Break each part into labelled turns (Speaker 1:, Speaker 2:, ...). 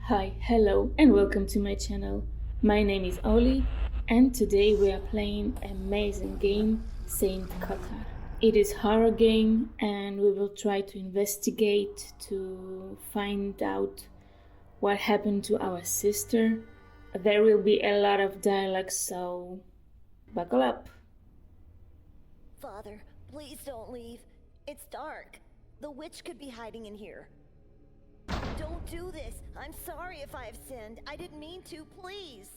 Speaker 1: Hi, hello, and welcome to my channel. My name is Oli, and today we are playing an amazing game, Saint Kotar. It is horror game, and we will try to investigate to find out what happened to our sister. There will be a lot of dialogue, so buckle up.
Speaker 2: Father, please don't leave. It's dark. The witch could be hiding in here. Don't do this. I'm sorry if I have sinned. I didn't mean to. Please.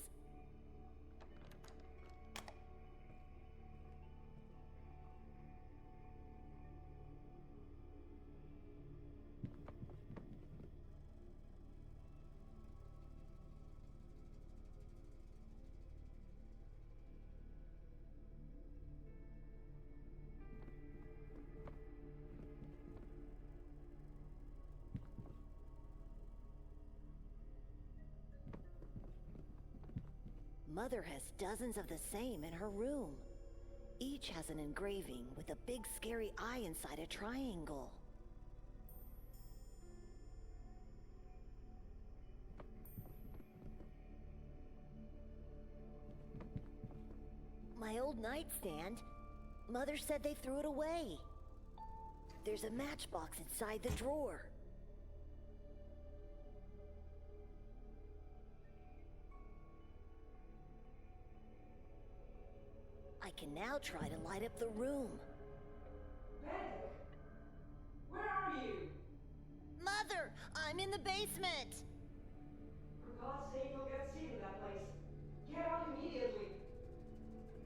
Speaker 2: Mother has dozens of the same in her room. Each has an engraving with a big scary eye inside a triangle. My old nightstand. Mother said they threw it away. There's a matchbox inside the drawer. I can now try to light up the room.
Speaker 3: Benedek! Where are you?
Speaker 2: Mother, I'm in the basement.
Speaker 3: For God's sake, you'll get sick in that place. Get out immediately.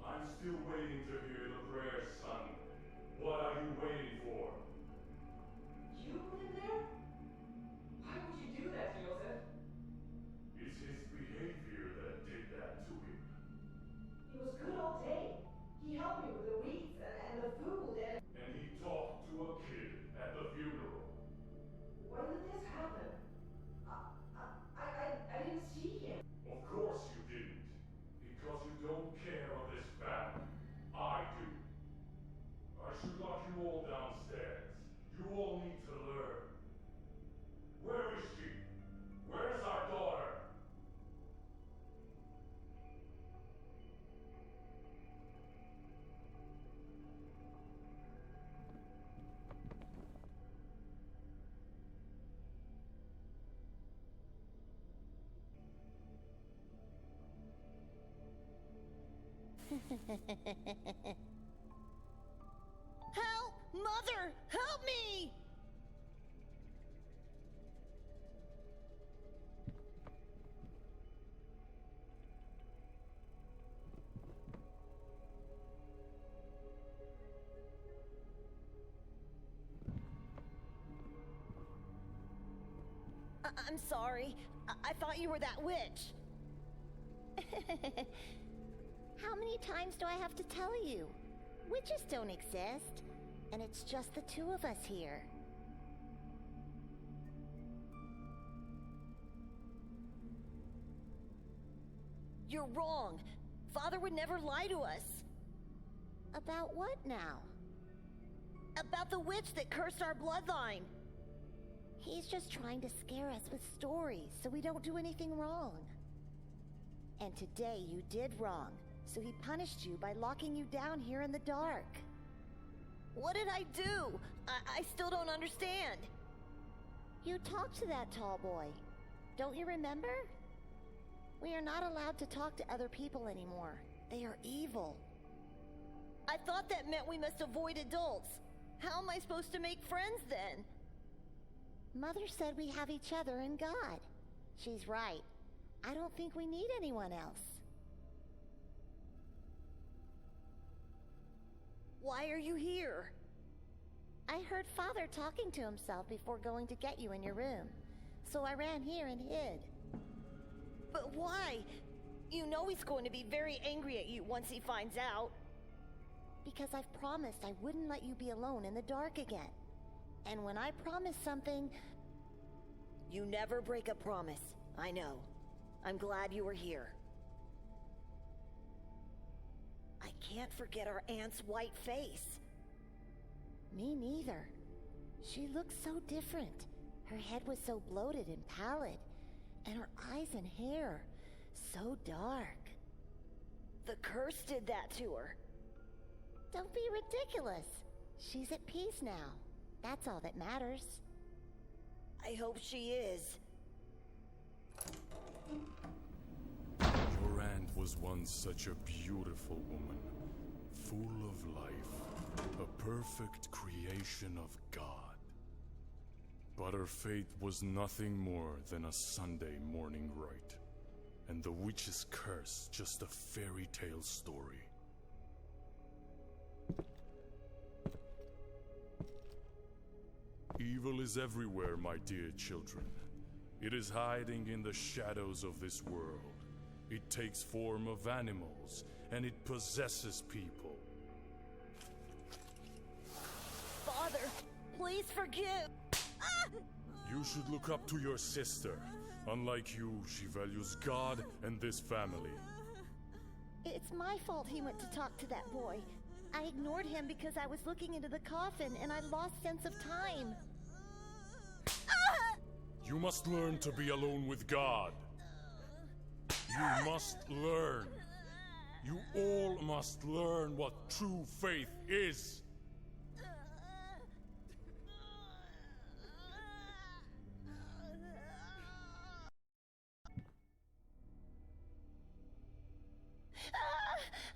Speaker 4: I'm still waiting to hear the prayers sung. What are you waiting for?
Speaker 3: You put him there? Why would you do that to Joseph?
Speaker 4: It's his behavior that did that to him.
Speaker 3: He was good all day. He helped me with the wreaths and the food and...
Speaker 4: And he talked to a kid at the funeral.
Speaker 3: When did this happen? I didn't see him.
Speaker 4: Of course you didn't. Because you don't care of this family. I do. I should lock you all downstairs. You all need to learn. Where is she? Where's our daughter?
Speaker 2: Help! Mother! Help me! I'm sorry. I thought you were that witch. How many times do I have to tell you? Witches don't exist, and it's just the two of us here. You're wrong. Father would never lie to us. About what now? About the witch that cursed our bloodline. He's just trying to scare us with stories so we don't do anything wrong. And today you did wrong, so he punished you by locking you down here in the dark. What did I do? I still don't understand. You talked to that tall boy. Don't you remember? We are not allowed to talk to other people anymore. They are evil. I thought that meant we must avoid adults. How am I supposed to make friends then? Mother said we have each other and God. She's right. I don't think we need anyone else. Why are you here? I heard Father talking to himself before going to get you in your room. So I ran here and hid. But why? You know he's going to be very angry at you once he finds out. Because I've promised I wouldn't let you be alone in the dark again. And when I promise something... You never break a promise. I know. I'm glad you were here. I can't forget our aunt's white face. Me neither. She looked so different. Her head was so bloated and pallid. And her eyes and hair, so dark. The curse did that to her. Don't be ridiculous. She's at peace now. That's all that matters. I hope she is.
Speaker 4: Your aunt was once such a beautiful woman, full of life, a perfect creation of God. But her fate was nothing more than a Sunday morning rite, and the witch's curse just a fairy tale story. Evil is everywhere, my dear children. It is hiding in the shadows of this world. It takes form of animals, and it possesses people.
Speaker 2: Father, please forgive.
Speaker 4: You should look up to your sister. Unlike you, she values God and this family.
Speaker 2: It's my fault he went to talk to that boy. I ignored him because I was looking into the coffin and I lost sense of time.
Speaker 4: You must learn to be alone with God. You must learn. You all must learn what true faith is.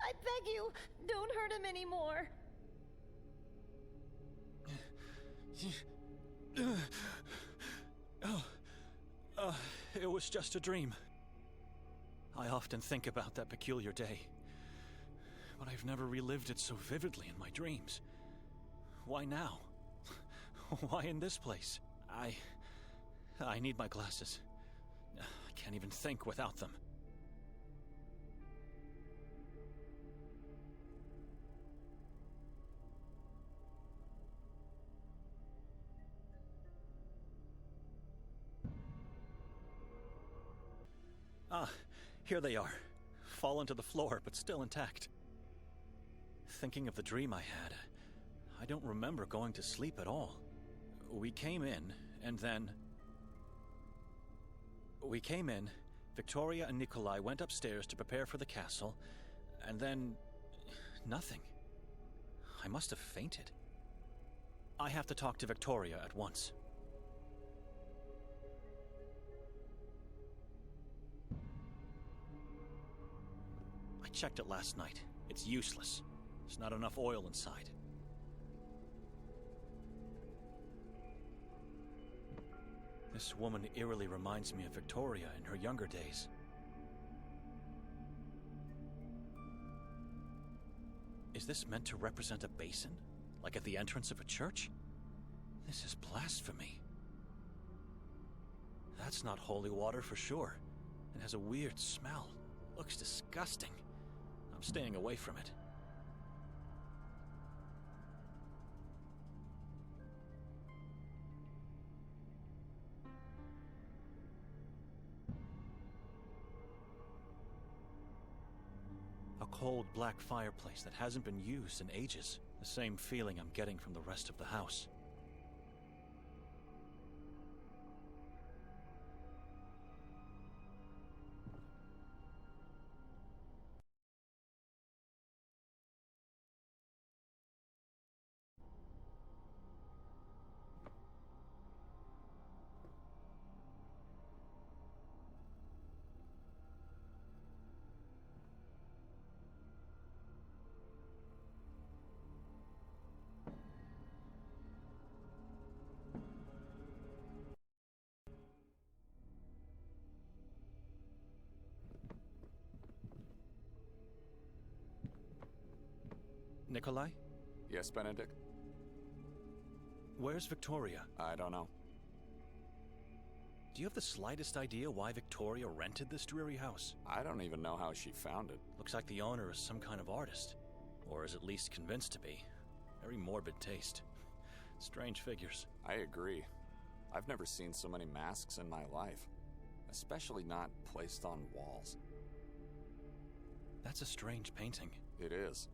Speaker 2: I beg you, don't hurt him anymore.
Speaker 5: It was just a dream. I often think about that peculiar day, but I've never relived it so vividly in my dreams. Why now? Why in this place? I need my glasses. I can't even think without them. Ah, here they are. Fallen to the floor, but still intact. Thinking of the dream I had, I don't remember going to sleep at all. We came in, and then... Victoria and Nikolay went upstairs to prepare for the castle, and then... nothing. I must have fainted. I have to talk to Victoria at once. I checked it last night. It's useless. There's not enough oil inside. This woman eerily reminds me of Victoria in her younger days. Is this meant to represent a basin? Like at the entrance of a church? This is blasphemy. That's not holy water for sure. It has a weird smell. Looks disgusting. I'm staying away from it. A cold black fireplace that hasn't been used in ages. The same feeling I'm getting from the rest of the house. Nikolay?
Speaker 6: Yes, Benedek?
Speaker 5: Where's Victoria?
Speaker 6: I don't know.
Speaker 5: Do you have the slightest idea why Victoria rented this dreary house?
Speaker 6: I don't even know how she found it.
Speaker 5: Looks like the owner is some kind of artist. Or is at least convinced to be. Very morbid taste. Strange figures.
Speaker 6: I agree. I've never seen so many masks in my life. Especially not placed on walls.
Speaker 5: That's a strange painting.
Speaker 6: It is.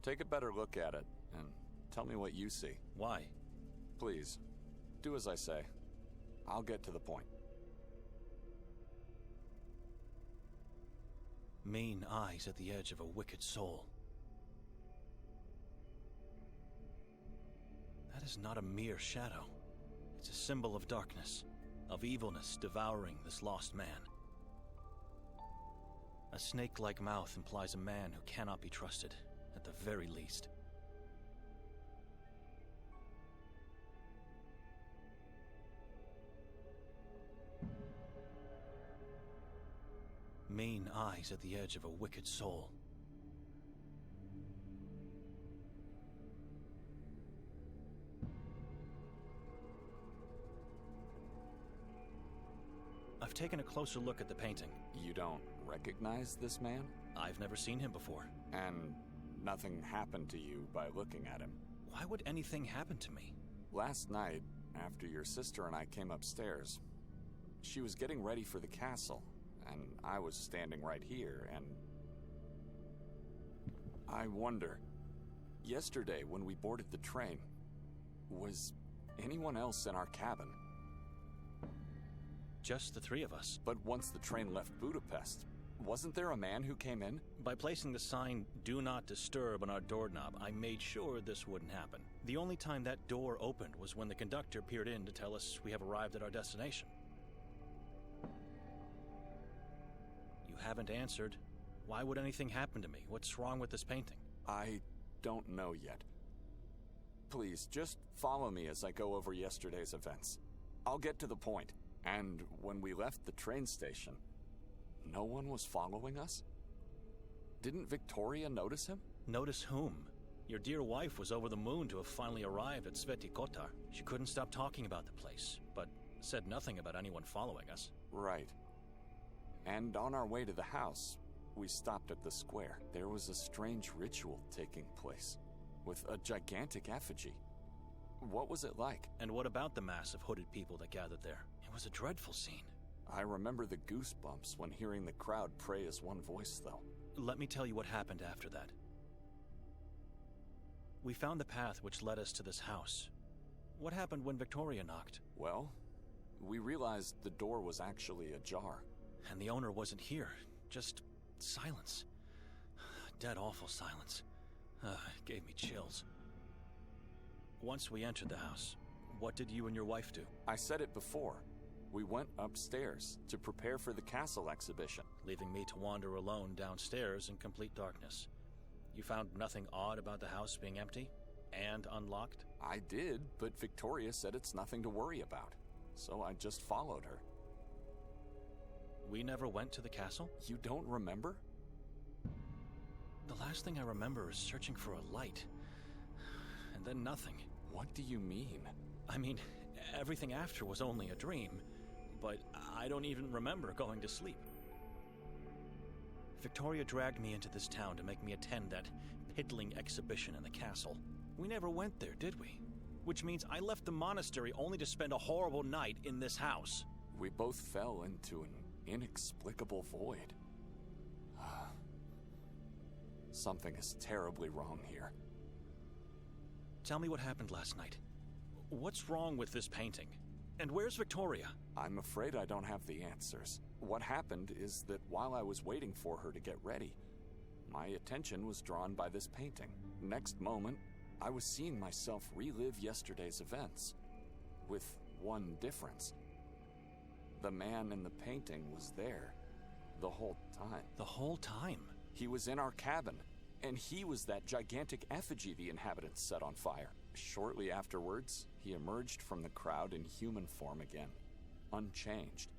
Speaker 6: Take a better look at it, and tell me what you see.
Speaker 5: Why?
Speaker 6: Please, do as I say. I'll get to the point.
Speaker 5: Mean eyes at the edge of a wicked soul. That is not a mere shadow. It's a symbol of darkness, of evilness devouring this lost man. A snake-like mouth implies a man who cannot be trusted, at the very least. Mean eyes at the edge of a wicked soul. I've taken a closer look at the painting.
Speaker 6: You don't recognize this man?
Speaker 5: I've never seen him before.
Speaker 6: And nothing happened to you by looking at him?
Speaker 5: Why would anything happen to me?
Speaker 6: Last night, after your sister and I came upstairs, she was getting ready for the castle, and I was standing right here, and I wonder, yesterday when we boarded the train, was anyone else in our cabin?
Speaker 5: Just the three of us.
Speaker 6: But once the train left Budapest, wasn't there a man who came in?
Speaker 5: By placing the sign, "Do Not Disturb" on our doorknob, I made sure this wouldn't happen. The only time that door opened was when the conductor peered in to tell us we have arrived at our destination. You haven't answered. Why would anything happen to me? What's wrong with this painting?
Speaker 6: I don't know yet. Please, just follow me as I go over yesterday's events. I'll get to the point. And when we left the train station, no one was following us? Didn't Victoria notice him?
Speaker 5: Notice whom? Your dear wife was over the moon to have finally arrived at Sveti Kotar. She couldn't stop talking about the place, but said nothing about anyone following us.
Speaker 6: Right. And on our way to the house, we stopped at the square. There was a strange ritual taking place, with a gigantic effigy. What was it like?
Speaker 5: And what about the mass of hooded people that gathered there? It was a dreadful scene.
Speaker 6: I remember the goosebumps when hearing the crowd pray as one voice, though.
Speaker 5: Let me tell you what happened after that. We found the path which led us to this house. What happened when Victoria knocked?
Speaker 6: Well, we realized the door was actually ajar.
Speaker 5: And the owner wasn't here. Just silence. Dead awful silence. It gave me chills. Once we entered the house, what did you and your wife do?
Speaker 6: I said it before. We went upstairs to prepare for the castle exhibition.
Speaker 5: Leaving me to wander alone downstairs in complete darkness. You found nothing odd about the house being empty and unlocked?
Speaker 6: I did, but Victoria said it's nothing to worry about. So I just followed her.
Speaker 5: We never went to the castle?
Speaker 6: You don't remember?
Speaker 5: The last thing I remember is searching for a light. And then nothing.
Speaker 6: What do you mean?
Speaker 5: I mean, everything after was only a dream, but I don't even remember going to sleep. Victoria dragged me into this town to make me attend that piddling exhibition in the castle. We never went there, did we? Which means I left the monastery only to spend a horrible night in this house.
Speaker 6: We both fell into an inexplicable void. Something is terribly wrong here.
Speaker 5: Tell me what happened last night. What's wrong with this painting? And where's Victoria?
Speaker 6: I'm afraid I don't have the answers. What happened is that while I was waiting for her to get ready, my attention was drawn by this painting. Next moment, I was seeing myself relive yesterday's events, with one difference. The man in the painting was there the whole time.
Speaker 5: The whole time?
Speaker 6: He was in our cabin, and he was that gigantic effigy the inhabitants set on fire. Shortly afterwards, he emerged from the crowd in human form again, unchanged,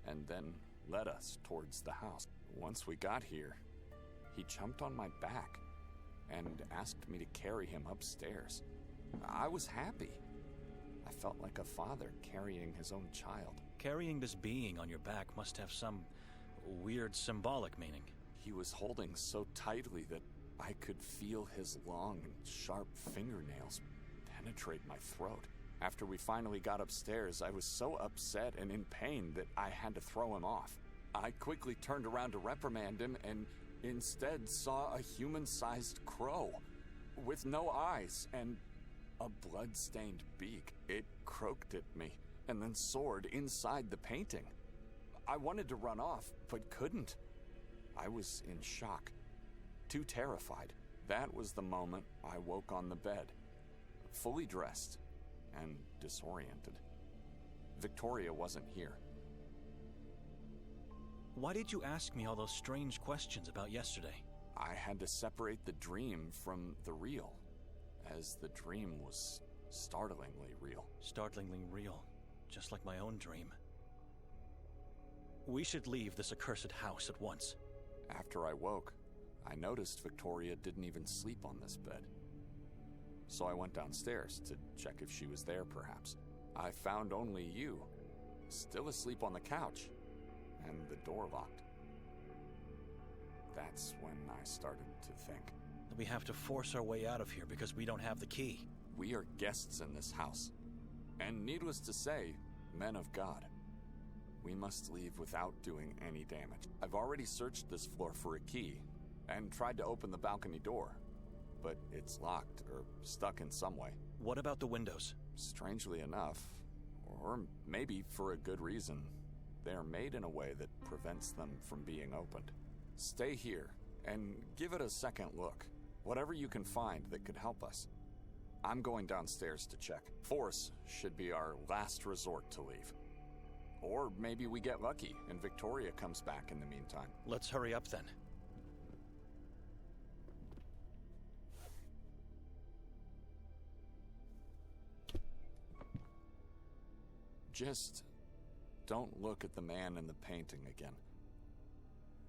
Speaker 6: and then led us towards the house. Once we got here, he jumped on my back and asked me to carry him upstairs. I was happy. I felt like a father carrying his own child.
Speaker 5: Carrying this being on your back must have some weird symbolic meaning.
Speaker 6: He was holding so tightly that I could feel his long and sharp fingernails penetrate my throat. After we finally got upstairs, I was so upset and in pain that I had to throw him off. I quickly turned around to reprimand him and instead saw a human-sized crow with no eyes and a blood-stained beak. It croaked at me and then soared inside the painting. I wanted to run off, but couldn't. I was in shock, too terrified. That was the moment I woke on the bed, fully dressed and disoriented. Victoria wasn't here.
Speaker 5: Why did you ask me all those strange questions about yesterday?
Speaker 6: I had to separate the dream from the real, as the dream was startlingly real.
Speaker 5: Startlingly real, just like my own dream. We should leave this accursed house at once.
Speaker 6: After I woke, I noticed Victoria didn't even sleep on this bed. So I went downstairs to check if she was there, perhaps. I found only you, still asleep on the couch, and the door locked. That's when I started to think.
Speaker 5: We have to force our way out of here because we don't have the key.
Speaker 6: We are guests in this house, and needless to say, men of God. We must leave without doing any damage. I've already searched this floor for a key, and tried to open the balcony door, but it's locked or stuck in some way.
Speaker 5: What about the windows?
Speaker 6: Strangely enough, or maybe for a good reason, they are made in a way that prevents them from being opened. Stay here, and give it a second look. Whatever you can find that could help us. I'm going downstairs to check. Force should be our last resort to leave. Or maybe we get lucky, and Victoria comes back in the meantime.
Speaker 5: Let's hurry up then.
Speaker 6: Just don't look at the man in the painting again.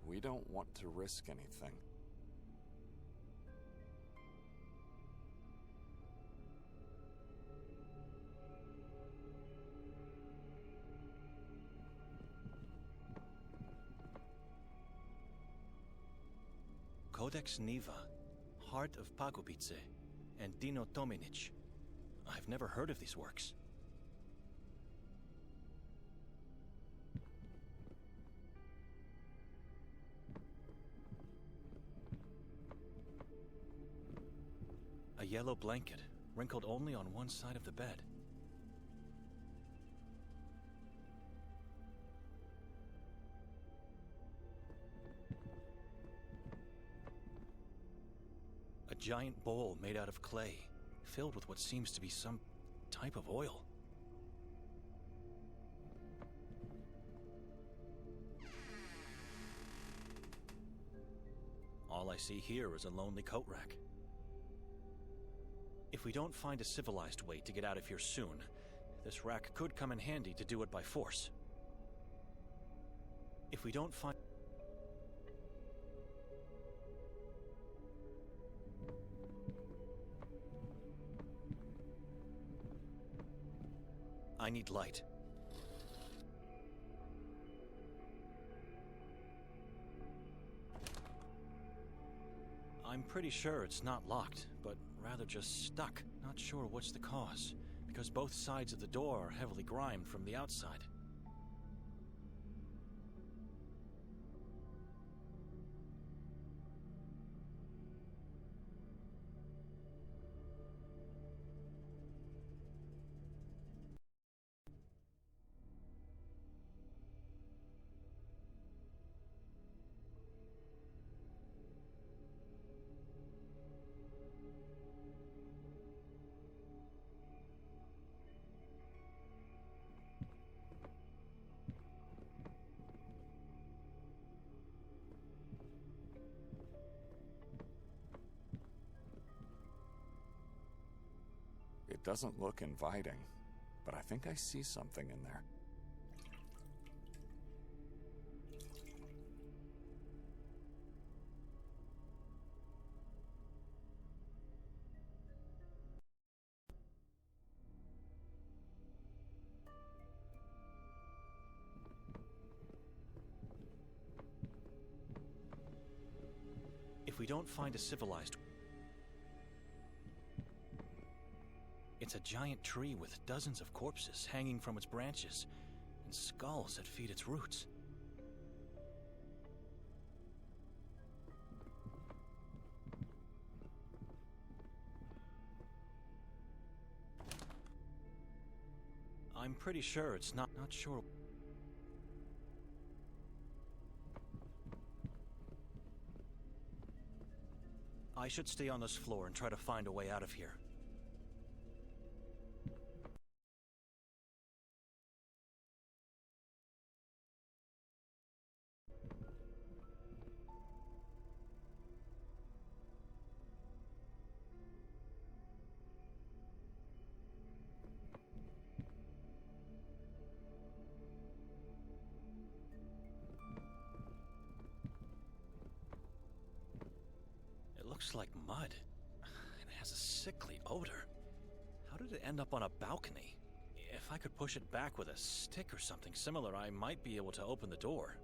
Speaker 6: We don't want to risk anything.
Speaker 5: Codex Niva, Heart of Pagopice, and Dino Tominic. I've never heard of these works. A yellow blanket, wrinkled only on one side of the bed. A giant bowl made out of clay, filled with what seems to be some type of oil. All I see here is a lonely coat rack. If we don't find a civilized way to get out of here soon, this rack could come in handy to do it by force. If we don't find... I need light. I'm pretty sure it's not locked, but rather just stuck. Not sure what's the cause, because both sides of the door are heavily grimed from the outside.
Speaker 6: It doesn't look inviting, but I think I see something in there.
Speaker 5: If we don't find a civilized... It's a giant tree with dozens of corpses hanging from its branches, and skulls that feed its roots. I'm pretty sure it's not sure. I should stay on this floor and try to find a way out of here. It looks like mud. It has a sickly odor. How did it end up on a balcony? If I could push it back with a stick or something similar, I might be able to open the door.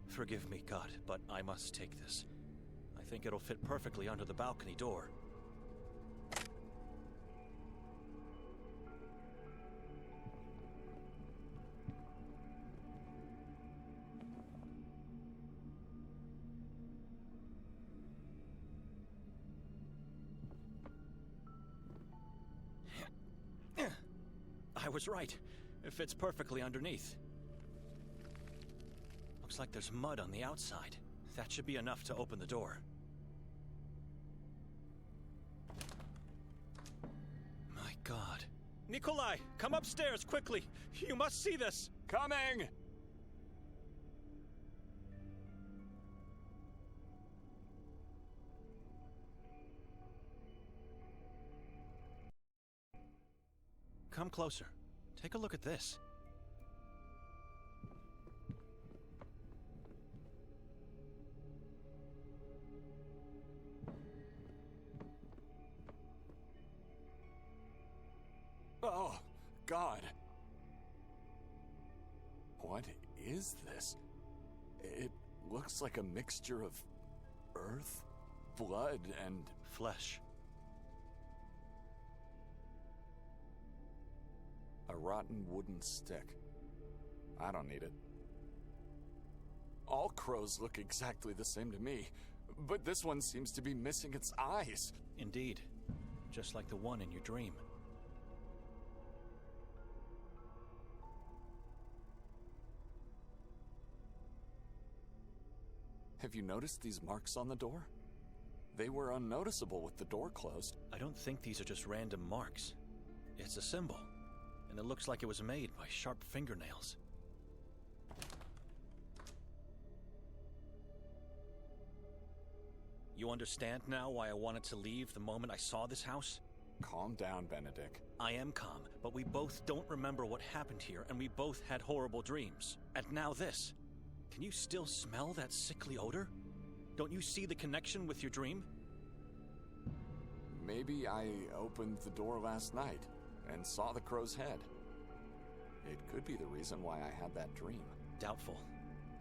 Speaker 5: Forgive me, God, but I must take this. I think it'll fit perfectly under the balcony door. I was right. It fits perfectly underneath. Looks like there's mud on the outside. That should be enough to open the door. My God. Nikolay, come upstairs, quickly! You must see this!
Speaker 6: Coming!
Speaker 5: Come closer. Take a look at this.
Speaker 6: Oh, God. What is this? It looks like a mixture of earth, blood, and
Speaker 5: Flesh.
Speaker 6: a rotten wooden stick. I don't need it. All crows look exactly the same to me, but this one seems to be missing its eyes.
Speaker 5: Indeed. Just like the one in your dream.
Speaker 6: Have you noticed these marks on the door? They were unnoticeable with the door closed.
Speaker 5: I don't think these are just random marks. It's a symbol, and it looks like it was made by sharp fingernails. You understand now why I wanted to leave the moment I saw this house?
Speaker 6: Calm down, Benedek.
Speaker 5: I am calm, but we both don't remember what happened here, and we both had horrible dreams. And now this. Can you still smell that sickly odor? Don't you see the connection with your dream?
Speaker 6: Maybe I opened the door last night and saw the crow's head. It could be the reason why I had that dream.
Speaker 5: Doubtful.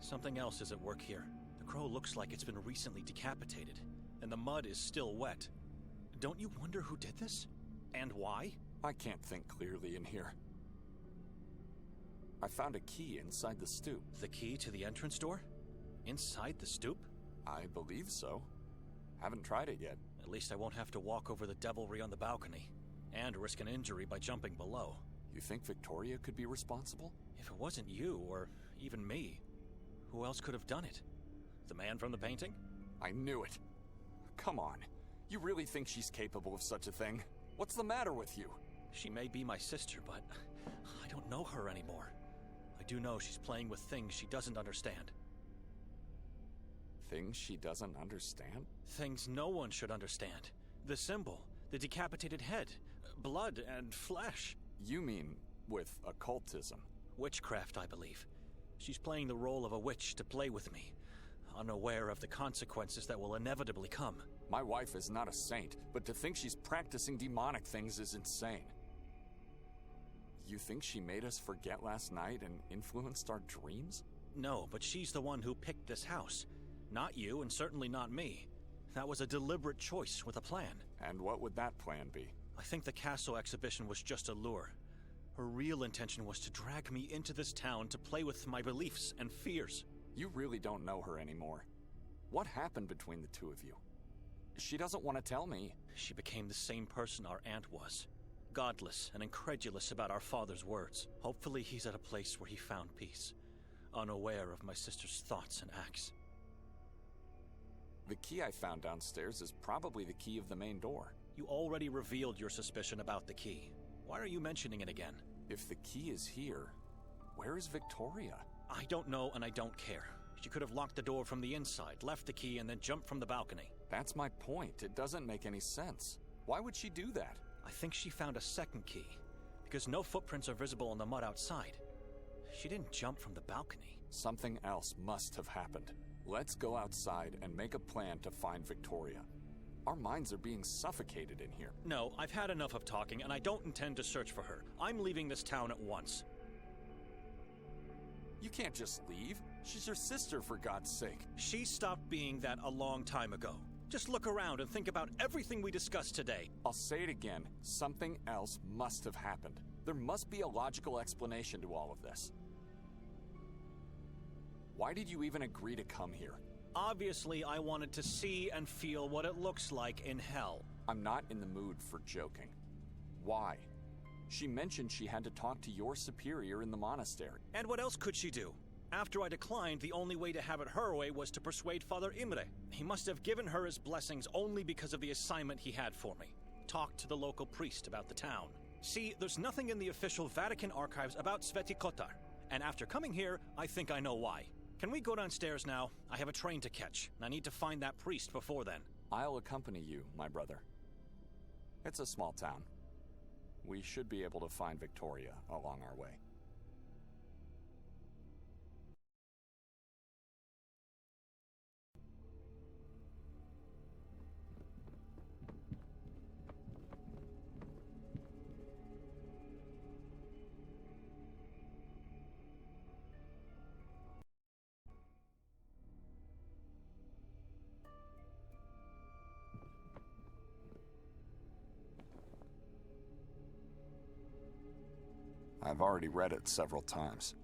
Speaker 5: Something else is at work here. The crow looks like it's been recently decapitated, and the mud is still wet. Don't you wonder who did this? And why?
Speaker 6: I can't think clearly in here. I found a key inside the stoop.
Speaker 5: The key to the entrance door? Inside the stoop?
Speaker 6: I believe so. Haven't tried it yet.
Speaker 5: At least I won't have to walk over the devilry on the balcony, and risk an injury by jumping below.
Speaker 6: You think Victoria could be responsible?
Speaker 5: If it wasn't you, or even me, who else could have done it? The man from the painting?
Speaker 6: I knew it. Come on. You really think she's capable of such a thing? What's the matter with you?
Speaker 5: She may be my sister, but I don't know her anymore. I do know she's playing with things she doesn't understand.
Speaker 6: Things she doesn't understand?
Speaker 5: Things no one should understand. The symbol, the decapitated head, blood and flesh.
Speaker 6: You mean with occultism?
Speaker 5: Witchcraft, I believe. She's playing the role of a witch to play with me, unaware of the consequences that will inevitably come.
Speaker 6: My wife is not a saint, but to think she's practicing demonic things is insane. You think she made us forget last night and influenced our dreams?
Speaker 5: No, but she's the one who picked this house. Not you, and certainly not me. That was a deliberate choice with a plan.
Speaker 6: And what would that plan be?
Speaker 5: I think the castle exhibition was just a lure. Her real intention was to drag me into this town to play with my beliefs and fears.
Speaker 6: You really don't know her anymore. What happened between the two of you? She doesn't want to tell me.
Speaker 5: She became the same person our aunt was. godless and incredulous about our father's words. Hopefully he's at a place where he found peace, unaware of my sister's thoughts and acts.
Speaker 6: The key I found downstairs is probably the key of the main door.
Speaker 5: You already revealed your suspicion about the key. Why are you mentioning it again?
Speaker 6: If the key is here, where is Victoria?
Speaker 5: I don't know and I don't care. She could have locked the door from the inside, left the key, and then jumped from the balcony.
Speaker 6: That's my point. It doesn't make any sense. Why would she do that?
Speaker 5: I think she found a second key, because no footprints are visible on the mud outside. She didn't jump from the balcony.
Speaker 6: Something else must have happened. Let's go outside and make a plan to find Victoria. Our minds are being suffocated in here.
Speaker 5: No, I've had enough of talking, and I don't intend to search for her. I'm leaving this town at once.
Speaker 6: You can't just leave. She's your sister, for God's sake.
Speaker 5: She stopped being that a long time ago. Just look around and think about everything we discussed today.
Speaker 6: I'll say it again. Something else must have happened. There must be a logical explanation to all of this. Why did you even agree to come here?
Speaker 5: Obviously, I wanted to see and feel what it looks like in hell.
Speaker 6: I'm not in the mood for joking. Why? She mentioned she had to talk to your superior in the monastery.
Speaker 5: And what else could she do? After I declined, the only way to have it her way was to persuade Father Imre. He must have given her his blessings only because of the assignment he had for me. Talk to the local priest about the town. See, there's nothing in the official Vatican archives about Sveti Kotar. And after coming here, I think I know why. Can we go downstairs now? I have a train to catch. I need to find that priest before then.
Speaker 6: I'll accompany you, my brother. It's a small town. We should be able to find Victoria along our way. I've already read it several times.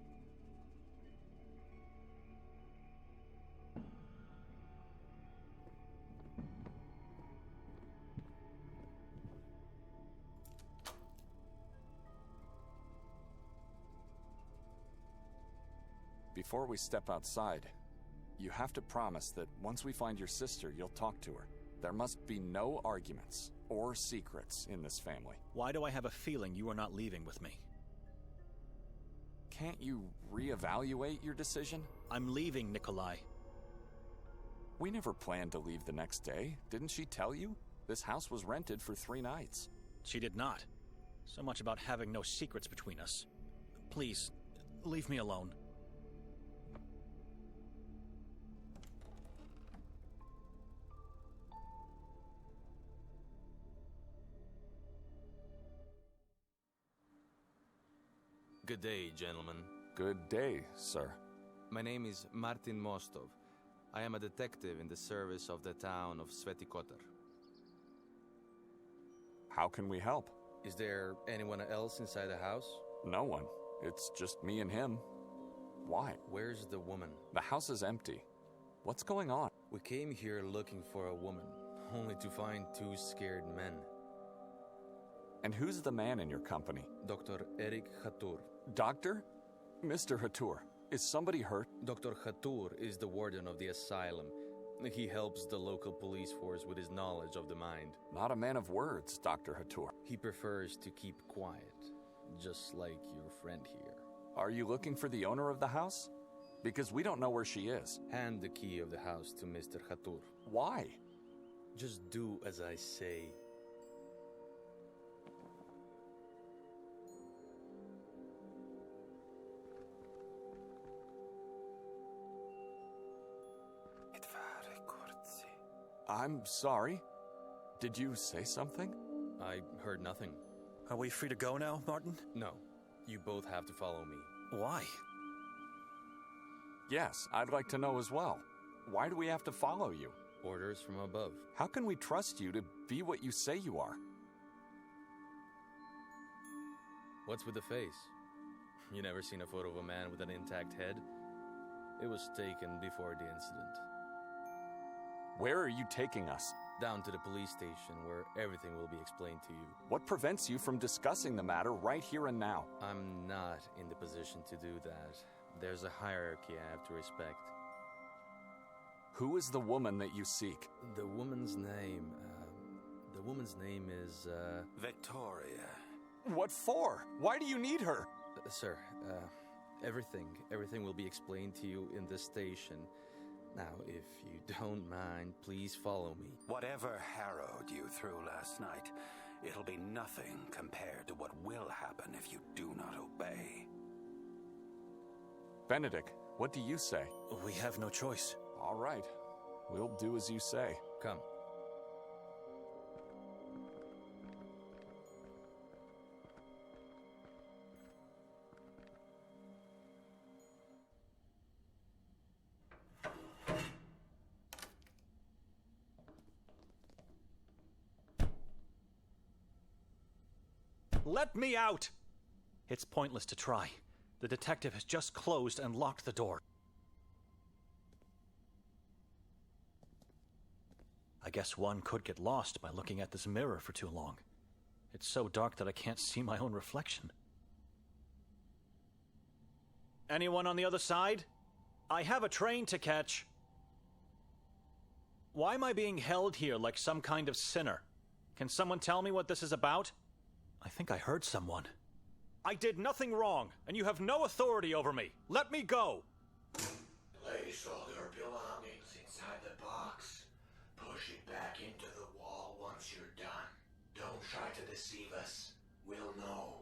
Speaker 6: Before we step outside, you have to promise that once we find your sister, you'll talk to her. There must be no arguments or secrets in this family.
Speaker 5: Why do I have a feeling you are not leaving with me?
Speaker 6: Can't you reevaluate your decision?
Speaker 5: I'm leaving, Nikolay.
Speaker 6: We never planned to leave the next day. Didn't she tell you? This house was rented for 3 nights.
Speaker 5: She did not. So much about having no secrets between us. Please, leave me alone.
Speaker 7: Good day, gentlemen.
Speaker 6: Good day, sir.
Speaker 7: My name is Martin Mostov. I am a detective in the service of the town of Sveti Kotar.
Speaker 6: How can we help?
Speaker 7: Is there anyone else inside the house?
Speaker 6: No one. It's just me and him. Why?
Speaker 7: Where's the woman?
Speaker 6: The house is empty. What's going on?
Speaker 7: We came here looking for a woman, only to find 2 scared men.
Speaker 6: And who's the man in your company?
Speaker 7: Dr. Eric Hatur.
Speaker 6: Doctor? Mr. Hatur, is somebody hurt?
Speaker 7: Dr. Hatur is the warden of the asylum. He helps the local police force with his knowledge of the mind.
Speaker 6: Not a man of words, Dr. Hatur.
Speaker 7: He prefers to keep quiet, just like your friend here.
Speaker 6: Are you looking for the owner of the house? Because we don't know where she is.
Speaker 7: Hand the key of the house to Mr. Hatur.
Speaker 6: Why?
Speaker 7: Just do as I say.
Speaker 6: I'm sorry. Did you say something?
Speaker 7: I heard nothing.
Speaker 5: Are we free to go now, Martin?
Speaker 7: No, you both have to follow me.
Speaker 5: Why?
Speaker 6: Yes, I'd like to know as well. Why do we have to follow you?
Speaker 7: Orders from above.
Speaker 6: How can we trust you to be what you say you are?
Speaker 7: What's with the face? You never seen a photo of a man with an intact head? It was taken before the incident.
Speaker 6: Where are you taking us?
Speaker 7: down to the police station where everything will be explained to you.
Speaker 6: What prevents you from discussing the matter right here and now?
Speaker 7: I'm not in the position to do that. There's a hierarchy I have to respect.
Speaker 6: Who is the woman that you seek?
Speaker 7: The woman's name is,
Speaker 8: Victoria.
Speaker 6: What for? Why do you need her?
Speaker 7: Sir, everything will be explained to you in the station. Now, if you don't mind, please follow me.
Speaker 8: Whatever harrowed you through last night, it'll be nothing compared to what will happen if you do not obey.
Speaker 6: Benedek, what do you say?
Speaker 5: We have no choice.
Speaker 6: All right. We'll do as you say.
Speaker 7: Come.
Speaker 5: Let me out! It's pointless to try. The detective has just closed and locked the door. I guess one could get lost by looking at this mirror for too long. It's so dark that I can't see my own reflection. Anyone on the other side? I have a train to catch. Why am I being held here like some kind of sinner? Can someone tell me what this is about? I think I heard someone. I did nothing wrong, and you have no authority over me. Let me go!
Speaker 9: Place all your belongings inside the box. Push it back into the wall once you're done. Don't try to deceive us. We'll know.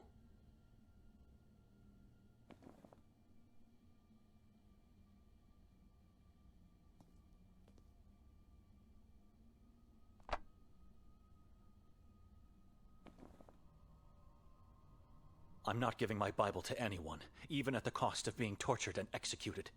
Speaker 5: I'm not giving my Bible to anyone, even at the cost of being tortured and executed.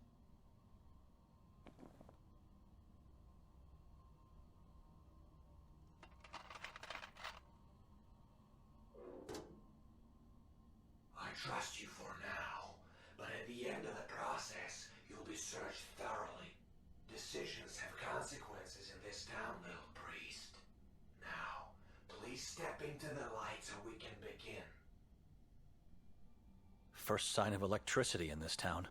Speaker 9: I trust you for now, but at the end of the process, you'll be searched thoroughly. Decisions have consequences in this town, little priest. Now, please step into the light so we can begin.
Speaker 5: First sign of electricity in this town.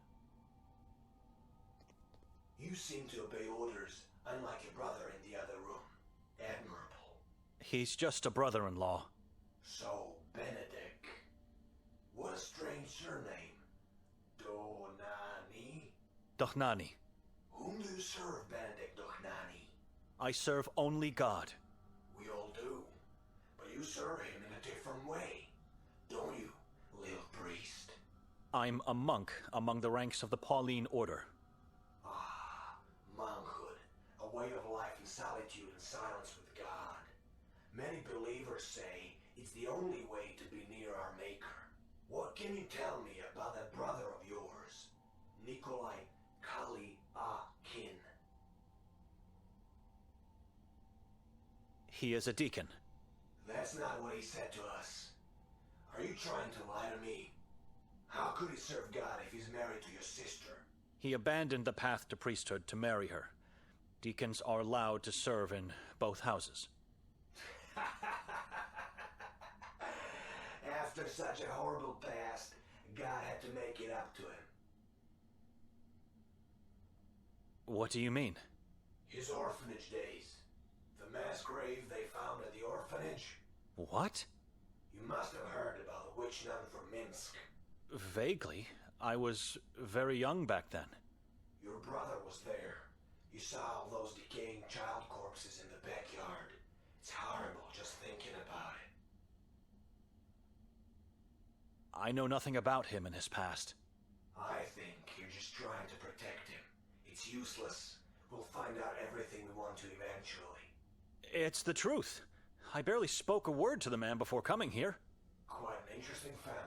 Speaker 9: You seem to obey orders, unlike your brother in the other room. Admirable.
Speaker 5: He's just a brother-in-law.
Speaker 9: So, Benedek. What a strange surname. Donani?
Speaker 5: Dochnani.
Speaker 9: Whom do you serve, Benedek Dochnani?
Speaker 5: I serve only God.
Speaker 9: We all do. But you serve him in a different way, don't you, little priest?
Speaker 5: I'm a monk among the ranks of the Pauline Order.
Speaker 9: Ah, monkhood. A way of life in solitude and silence with God. Many believers say it's the only way to be near our Maker. What can you tell me about that brother of yours, Nikolay Kali-a-Kin?
Speaker 5: He is a deacon.
Speaker 9: That's not what he said to us. Are you trying to lie to me? How could he serve God if he's married to your sister?
Speaker 5: He abandoned the path to priesthood to marry her. Deacons are allowed to serve in both houses.
Speaker 9: After such a horrible past, God had to make it up to him.
Speaker 5: What do you mean?
Speaker 9: His orphanage days. The mass grave they found at the orphanage.
Speaker 5: What?
Speaker 9: You must have heard about the witch nun from Minsk.
Speaker 5: Vaguely. I was very young back then.
Speaker 9: Your brother was there. You saw all those decaying child corpses in the backyard. It's horrible just thinking about it.
Speaker 5: I know nothing about him and his past.
Speaker 9: I think you're just trying to protect him. It's useless. We'll find out everything we want to eventually.
Speaker 5: It's the truth. I barely spoke a word to the man before coming here.
Speaker 9: Quite an interesting family.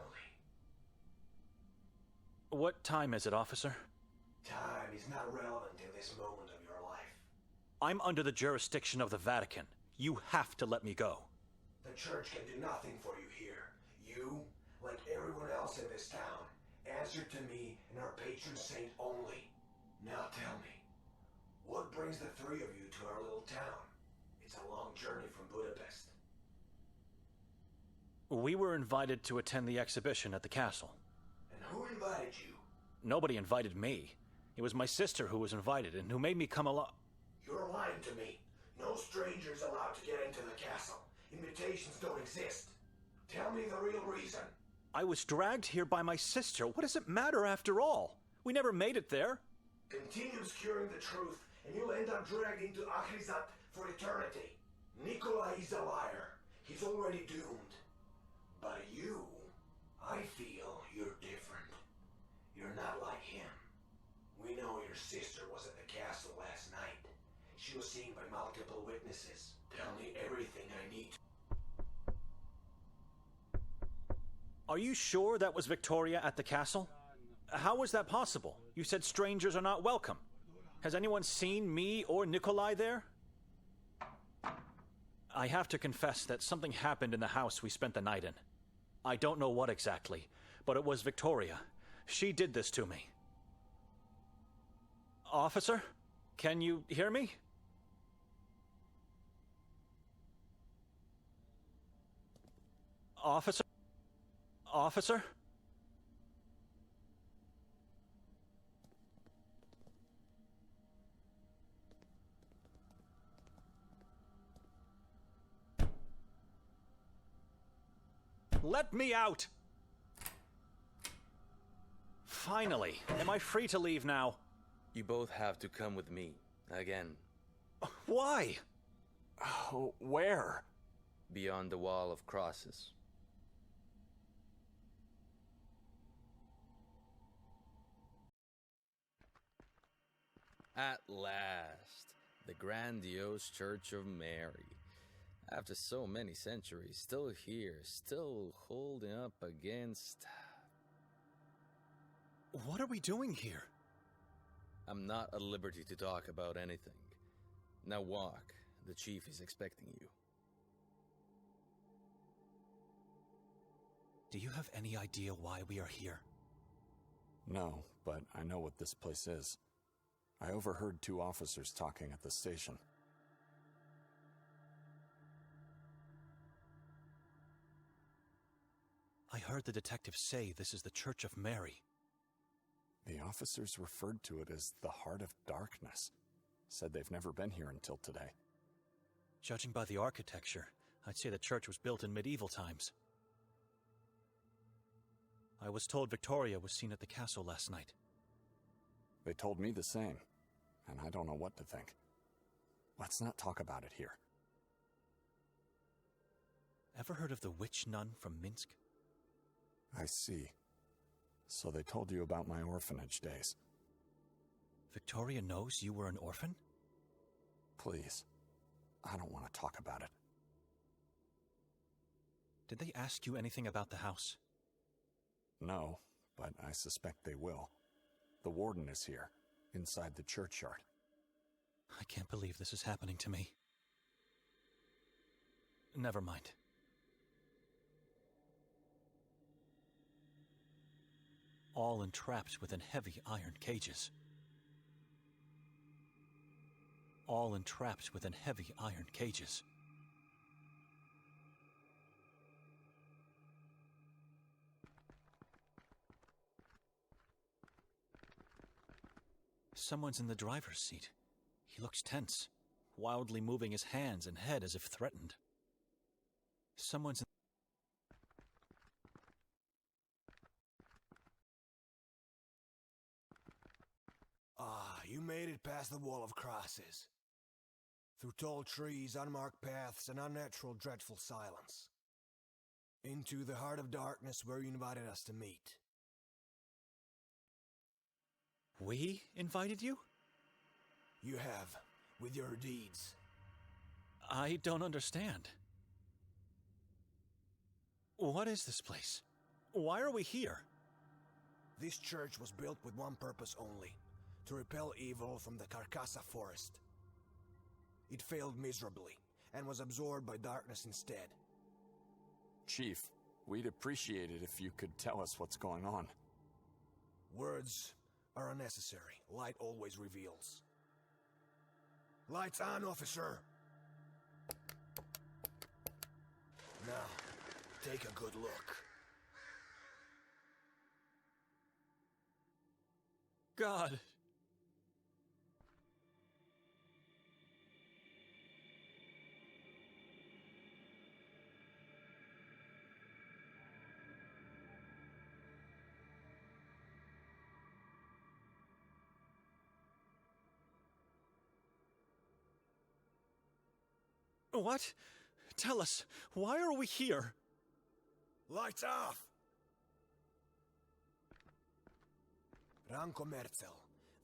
Speaker 5: What time is it, officer?
Speaker 9: Time is not relevant in this moment of your life.
Speaker 5: I'm under the jurisdiction of the Vatican. You have to let me go.
Speaker 9: The church can do nothing for you here. You, like everyone else in this town, answer to me and our patron saint only. Now tell me, what brings the three of you to our little town? It's a long journey from Budapest.
Speaker 5: We were invited to attend the exhibition at the castle.
Speaker 9: And who invited you?
Speaker 5: Nobody invited me. It was my sister who was invited and who made me come along.
Speaker 9: You're lying to me. No strangers allowed to get into the castle. Invitations don't exist. Tell me the real reason.
Speaker 5: I was dragged here by my sister. What does it matter after all? We never made it there.
Speaker 9: Continue obscuring the truth, and you'll end up dragged into Achrizat for eternity. Nikolay is a liar. He's already doomed. But you, I feel you're different. You're not like him. We know your sister was at the castle last night. She was seen by multiple witnesses. Tell me everything I need.
Speaker 5: Are you sure that was Victoria at the castle? How was that possible? You said strangers are not welcome. Has anyone seen me or Nikolay there? I have to confess that something happened in the house we spent the night in. I don't know what exactly, but it was Victoria. She did this to me. Officer, can you hear me? Officer? Officer? Let me out! Finally, am I free to leave now?
Speaker 7: You both have to come with me. Again.
Speaker 5: Why?
Speaker 6: Oh, where?
Speaker 7: Beyond the wall of crosses. At last, the grandiose Church of Mary. After so many centuries, still here, still holding up against...
Speaker 5: What are we doing here?
Speaker 7: I'm not at liberty to talk about anything. Now walk. The chief is expecting you.
Speaker 5: Do you have any idea why we are here?
Speaker 6: No, but I know what this place is. I overheard 2 officers talking at the station.
Speaker 5: I heard the detective say this is the Church of Mary.
Speaker 6: The officers referred to it as the Heart of Darkness. Said they've never been here until today.
Speaker 5: Judging by the architecture, I'd say the church was built in medieval times. I was told Victoria was seen at the castle last night.
Speaker 6: They told me the same, and I don't know what to think. Let's not talk about it here.
Speaker 5: Ever heard of the witch nun from Minsk?
Speaker 6: I see. So they told you about my orphanage days.
Speaker 5: Victoria knows you were an orphan?
Speaker 6: Please, I don't want to talk about it.
Speaker 5: Did they ask you anything about the house?
Speaker 6: No, but I suspect they will. The warden is here, inside the churchyard.
Speaker 5: I can't believe this is happening to me. Never mind. All entrapped within heavy iron cages. All entrapped within heavy iron cages. Someone's in the driver's seat. He looks tense, wildly moving his hands and head as if threatened. Someone's in...
Speaker 10: You made it past the wall of crosses. Through tall trees, unmarked paths, and unnatural, dreadful silence. Into the heart of darkness where you invited us to meet.
Speaker 5: We invited you?
Speaker 10: You have, with your deeds.
Speaker 5: I don't understand. What is this place? Why are we here?
Speaker 10: This church was built with one purpose only. To repel evil from the Carcassa forest. It failed miserably, and was absorbed by darkness instead.
Speaker 6: Chief, we'd appreciate it if you could tell us what's going on.
Speaker 10: Words are unnecessary. Light always reveals. Lights on, officer! Take a good look.
Speaker 5: God! What? Tell us, why are we here?
Speaker 10: Lights off! Ranko Merzel,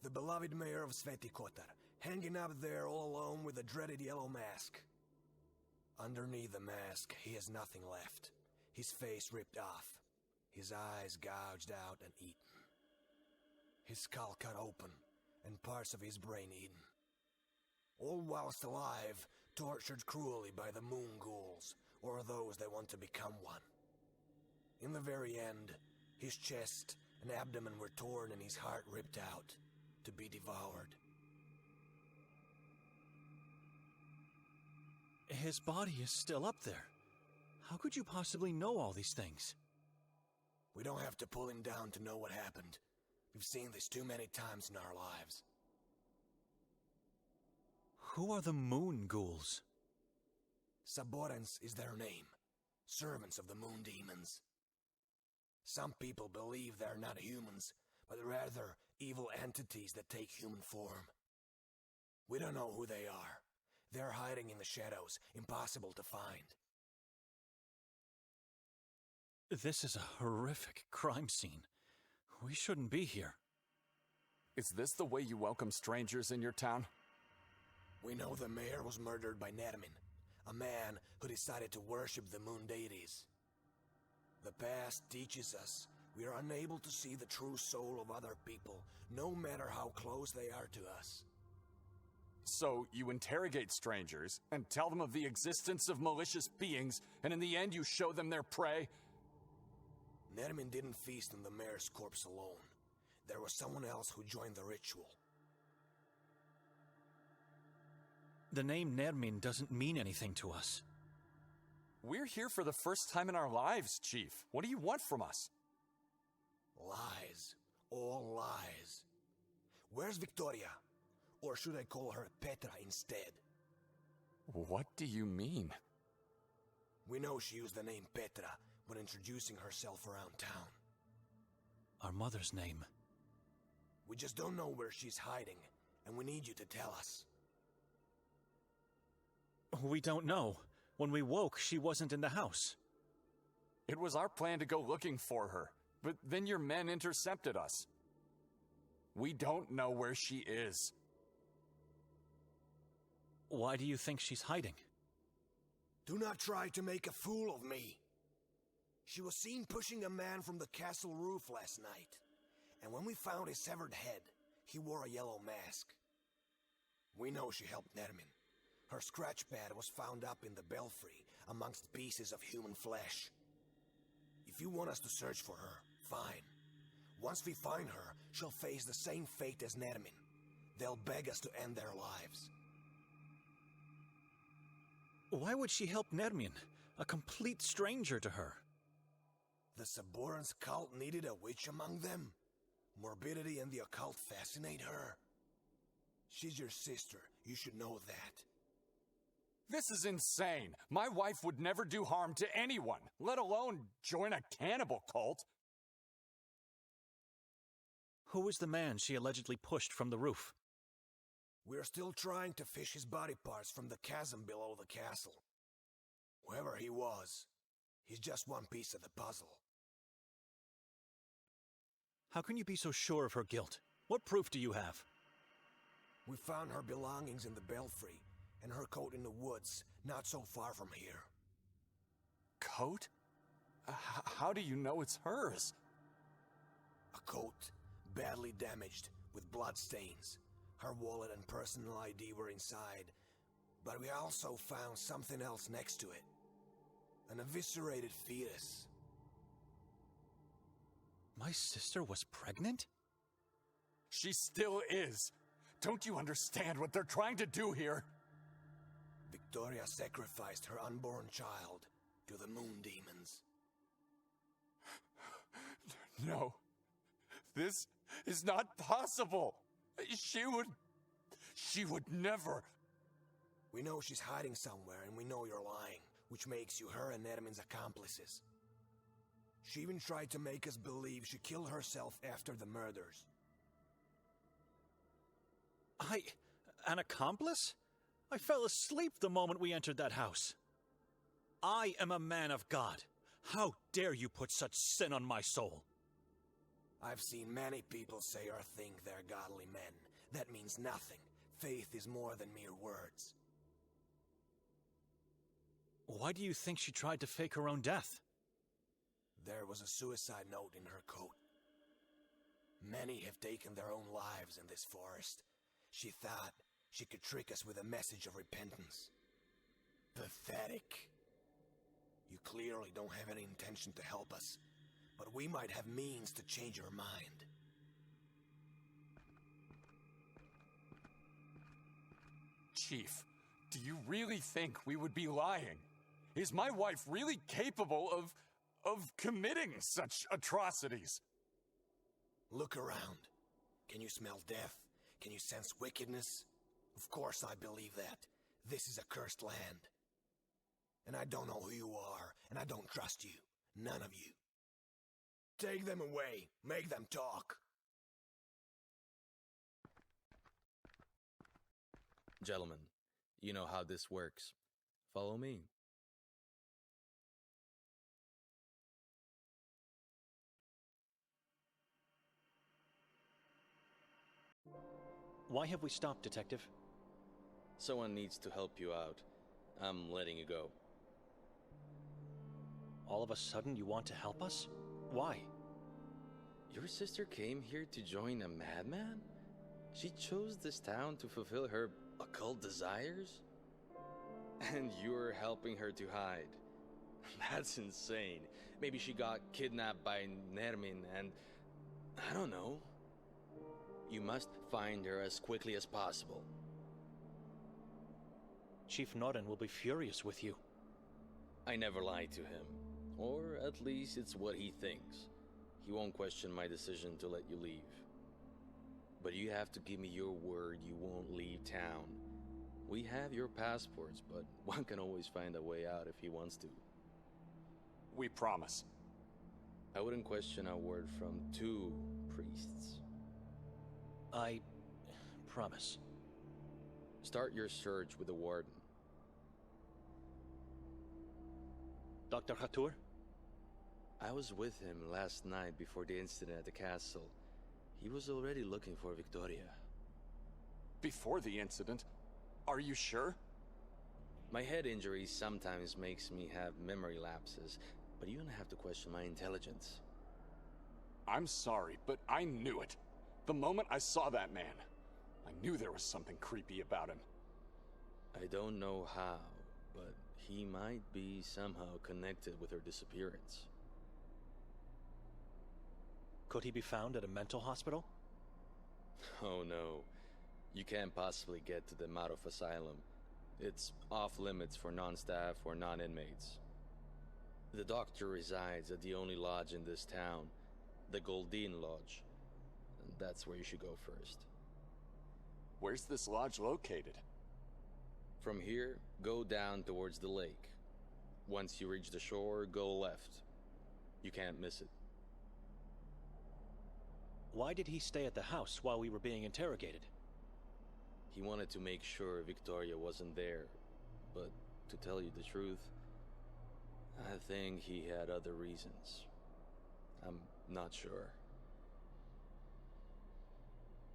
Speaker 10: the beloved mayor of Sveti Kotar, hanging up there all alone with a dreaded yellow mask. Underneath the mask, he has nothing left. His face ripped off, his eyes gouged out and eaten. His skull cut open, and parts of his brain eaten. All whilst alive, tortured cruelly by the moon ghouls, or those that want to become one. In the very end, his chest and abdomen were torn and his heart ripped out, to be devoured.
Speaker 5: His body is still up there. How could you possibly know all these things?
Speaker 10: We don't have to pull him down to know what happened. We've seen this too many times in our lives.
Speaker 5: Who are the moon ghouls?
Speaker 10: Saborans is their name. Servants of the moon demons. Some people believe they're not humans, but rather evil entities that take human form. We don't know who they are. They're hiding in the shadows, impossible to find.
Speaker 5: This is a horrific crime scene. We shouldn't be here.
Speaker 6: Is this the way you welcome strangers in your town?
Speaker 10: We know the mayor was murdered by Nermin, a man who decided to worship the moon deities. The past teaches us we are unable to see the true soul of other people, no matter how close they are to us.
Speaker 6: So you interrogate strangers and tell them of the existence of malicious beings, and in the end you show them their prey?
Speaker 10: Nermin didn't feast on the mayor's corpse alone. There was someone else who joined the ritual.
Speaker 5: The name Nermin doesn't mean anything to us.
Speaker 6: We're here for the first time in our lives, Chief. What do you want from us?
Speaker 10: Lies. All lies. Where's Victoria? Or should I call her Petra instead?
Speaker 6: What do you mean?
Speaker 10: We know she used the name Petra when introducing herself around town.
Speaker 5: Our mother's name.
Speaker 10: We just don't know where she's hiding, and we need you to tell us.
Speaker 5: We don't know. When we woke, she wasn't in the house.
Speaker 6: It was our plan to go looking for her, but then your men intercepted us. We don't know where she is.
Speaker 5: Why do you think she's hiding?
Speaker 10: Do not try to make a fool of me. She was seen pushing a man from the castle roof last night, and when we found his severed head, he wore a yellow mask. We know she helped Nermin. Her scratch pad was found up in the belfry amongst pieces of human flesh. If you want us to search for her, fine. Once we find her, she'll face the same fate as Nermin. They'll beg us to end their lives.
Speaker 5: Why would she help Nermin, a complete stranger to her?
Speaker 10: The Saborans cult needed a witch among them. Morbidity and the occult fascinate her. She's your sister. You should know that.
Speaker 6: This is insane. My wife would never do harm to anyone, let alone join a cannibal cult.
Speaker 5: Who was the man she allegedly pushed from the roof?
Speaker 10: We're still trying to fish his body parts from the chasm below the castle. Whoever he was, he's just one piece of the puzzle.
Speaker 5: How can you be so sure of her guilt? What proof do you have?
Speaker 10: We found her belongings in the belfry, and her coat in the woods, not so far from here.
Speaker 6: Coat? How do you know it's hers?
Speaker 10: A coat, badly damaged, with blood stains. Her wallet and personal ID were inside, but we also found something else next to it. An eviscerated fetus.
Speaker 5: My sister was pregnant?
Speaker 6: She still is. Don't you understand what they're trying to do here?
Speaker 10: Victoria sacrificed her unborn child to the moon demons. hands.
Speaker 6: No. This is not possible. She would never.
Speaker 10: We know she's hiding somewhere, and we know you're lying, which makes you her and Nermin's accomplices. She even tried to make us believe she killed herself after the murders.
Speaker 5: An accomplice? I fell asleep the moment we entered that house. I am a man of God. How dare you put such sin on my soul?
Speaker 10: I've seen many people say or think they're godly men. That means nothing. Faith is more than mere words.
Speaker 5: Why do you think she tried to fake her own death?
Speaker 10: There was a suicide note in her coat. Many have taken their own lives in this forest. She thought she could trick us with a message of repentance. Pathetic. You clearly don't have any intention to help us, but we might have means to change your mind.
Speaker 6: Chief, do you really think we would be lying? Is my wife really capable of committing such atrocities?
Speaker 10: Look around. Can you smell death? Can you sense wickedness? Of course I believe that. This is a cursed land. And I don't know who you are, and I don't trust you. None of you. Take them away. Make them talk.
Speaker 7: Gentlemen, you know how this works. Follow me.
Speaker 5: Why have we stopped, Detective?
Speaker 7: Someone needs to help you out. I'm letting you go.
Speaker 5: All of a sudden you want to help us? Why?
Speaker 7: Your sister came here to join a madman? She chose this town to fulfill her occult desires? And you're helping her to hide. That's insane. Maybe she got kidnapped by Nermin and... I don't know. You must find her as quickly as possible.
Speaker 5: Chief Noren will be furious with you.
Speaker 7: I never lie to him. Or at least it's what he thinks. He won't question my decision to let you leave. But you have to give me your word you won't leave town. We have your passports, but one can always find a way out if he wants to.
Speaker 6: We promise.
Speaker 7: I wouldn't question a word from two priests.
Speaker 5: I promise.
Speaker 7: Start your search with the warden.
Speaker 5: Dr. Kotar?
Speaker 7: I was with him last night before the incident at the castle. He was already looking for Victoria.
Speaker 6: Before the incident? Are you sure?
Speaker 7: My head injury sometimes makes me have memory lapses, but you don't have to question my intelligence.
Speaker 6: I'm sorry, but I knew it. The moment I saw that man, I knew there was something creepy about him.
Speaker 7: I don't know how, but he might be somehow connected with her disappearance.
Speaker 5: Could he be found at a mental hospital?
Speaker 7: Oh no. You can't possibly get to the Marov Asylum. It's off limits for non-staff or non-inmates. The doctor resides at the only lodge in this town, the Goldine Lodge. And that's where you should go first.
Speaker 6: Where's this lodge located?
Speaker 7: From here, go down towards the lake. Once you reach the shore, go left. You can't miss it.
Speaker 5: Why did he stay at the house while we were being interrogated?
Speaker 7: He wanted to make sure Victoria wasn't there, but to tell you the truth, I think he had other reasons. I'm not sure.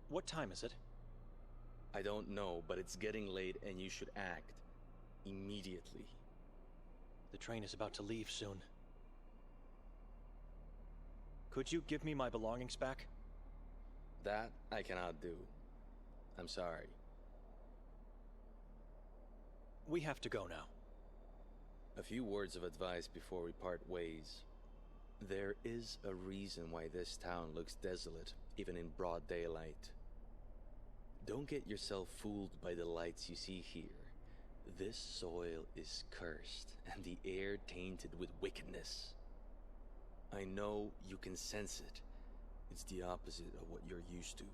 Speaker 5: What time is it?
Speaker 7: I don't know, but it's getting late and you should act immediately.
Speaker 5: The train is about to leave soon. Could you give me my belongings back?
Speaker 7: That I cannot do. I'm sorry.
Speaker 5: We have to go now.
Speaker 7: A few words of advice before we part ways. There is a reason why this town looks desolate, even in broad daylight. Don't get yourself fooled by the lights you see here. This soil is cursed and the air tainted with wickedness. I know you can sense it. It's the opposite of what you're used to.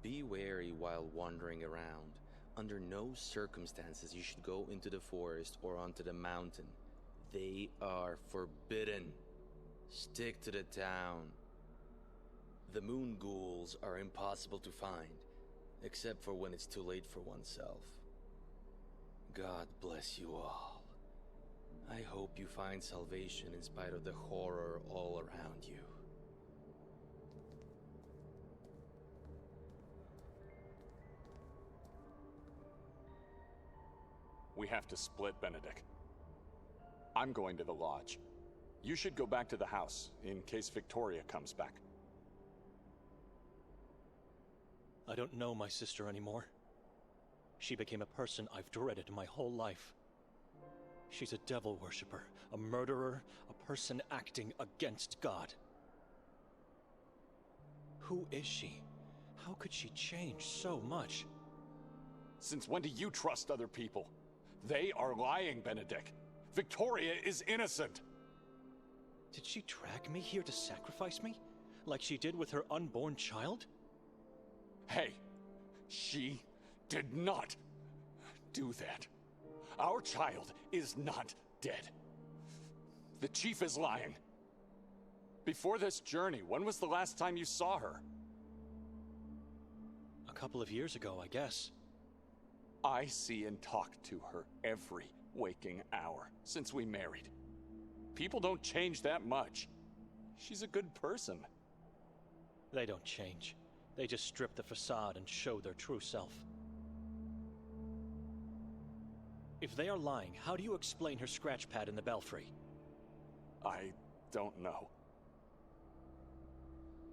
Speaker 7: Be wary while wandering around. Under no circumstances you should go into the forest or onto the mountain. They are forbidden. Stick to the town. The moon ghouls are impossible to find, except for when it's too late for oneself. God bless you all. I hope you find salvation in spite of the horror all around you.
Speaker 6: We have to split, Benedek. I'm going to the lodge. You should go back to the house, in case Victoria comes back.
Speaker 5: I don't know my sister anymore. She became a person I've dreaded my whole life. She's a devil worshipper, a murderer, a person acting against God. Who is she? How could she change so much?
Speaker 6: Since when do you trust other people? They are lying, Benedek. Victoria is innocent.
Speaker 5: Did she drag me here to sacrifice me? Like she did with her unborn child?
Speaker 6: Hey, she did not do that. Our child is not dead. The chief is lying. Before this journey, when was the last time you saw her?
Speaker 5: A couple of years ago, I guess.
Speaker 6: I see and talk to her every waking hour since we married. People don't change that much. She's a good person.
Speaker 5: They don't change. They just strip the facade and show their true self. If they are lying, how do you explain her scratch pad in the belfry?
Speaker 6: I don't know.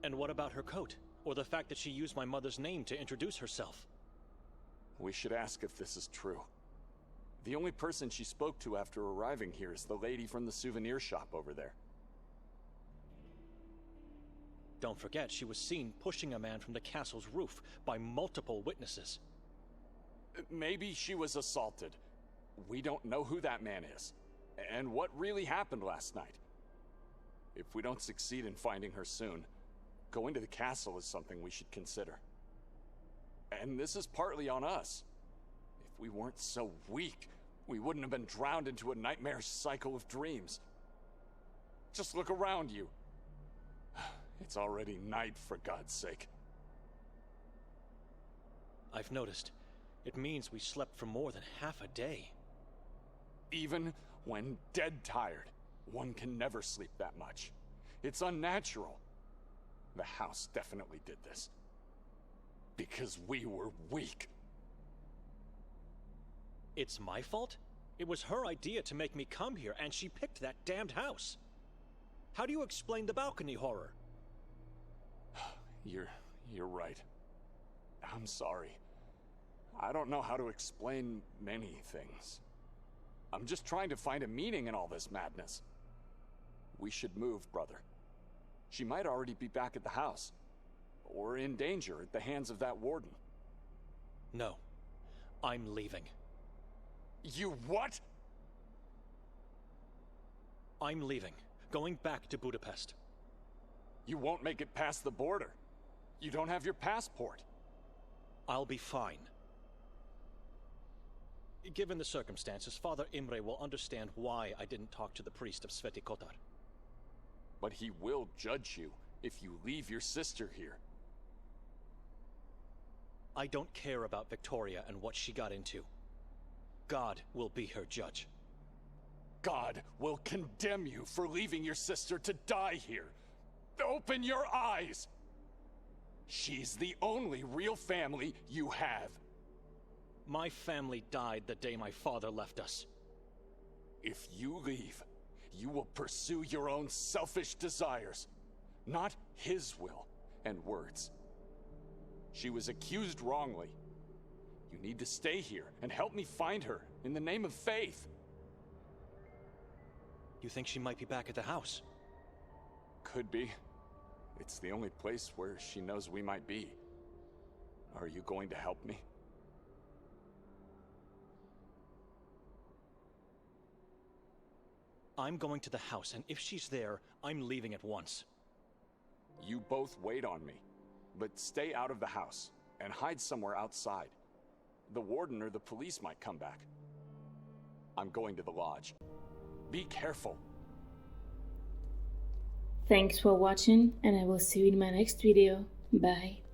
Speaker 5: And what about her coat? Or the fact that she used my mother's name to introduce herself?
Speaker 6: We should ask if this is true. The only person she spoke to after arriving here is the lady from the souvenir shop over there.
Speaker 5: Don't forget, she was seen pushing a man from the castle's roof by multiple witnesses.
Speaker 6: Maybe she was assaulted. We don't know who that man is, and what really happened last night. If we don't succeed in finding her soon, going to the castle is something we should consider. And this is partly on us. If we weren't so weak, we wouldn't have been drowned into a nightmarish cycle of dreams. Just look around you. It's already night, for God's sake.
Speaker 5: I've noticed. It means we slept for more than half a day.
Speaker 6: Even when dead tired, one can never sleep that much. It's unnatural. The house definitely did this. Because we were weak.
Speaker 5: It's my fault? It was her idea to make me come here, and she picked that damned house. How do you explain the balcony horror?
Speaker 6: You're right. I'm sorry. I don't know how to explain many things. I'm just trying to find a meaning in all this madness. We should move, brother. She might already be back at the house. Or in danger at the hands of that warden.
Speaker 5: No. I'm leaving.
Speaker 6: You what?
Speaker 5: I'm leaving. Going back to Budapest.
Speaker 6: You won't make it past the border. You don't have your passport.
Speaker 5: I'll be fine. Given the circumstances, Father Imre will understand why I didn't talk to the priest of Sveti Kotar.
Speaker 6: But he will judge you if you leave your sister here.
Speaker 5: I don't care about Victoria and what she got into. God will be her judge.
Speaker 6: God will condemn you for leaving your sister to die here. Open your eyes! She's the only real family you have.
Speaker 5: My family died the day my father left us.
Speaker 6: If you leave, you will pursue your own selfish desires, not his will and words. She was accused wrongly. You need to stay here and help me find her in the name of faith.
Speaker 5: You think she might be back at the house?
Speaker 6: Could be. It's the only place where she knows we might be. Are you going to help me?
Speaker 5: I'm going to the house, and if she's there, I'm leaving at once.
Speaker 6: You both wait on me, but stay out of the house and hide somewhere outside. The warden or the police might come back. I'm going to the lodge. Be careful.
Speaker 1: Thanks for watching, and I will see you in my next video. Bye.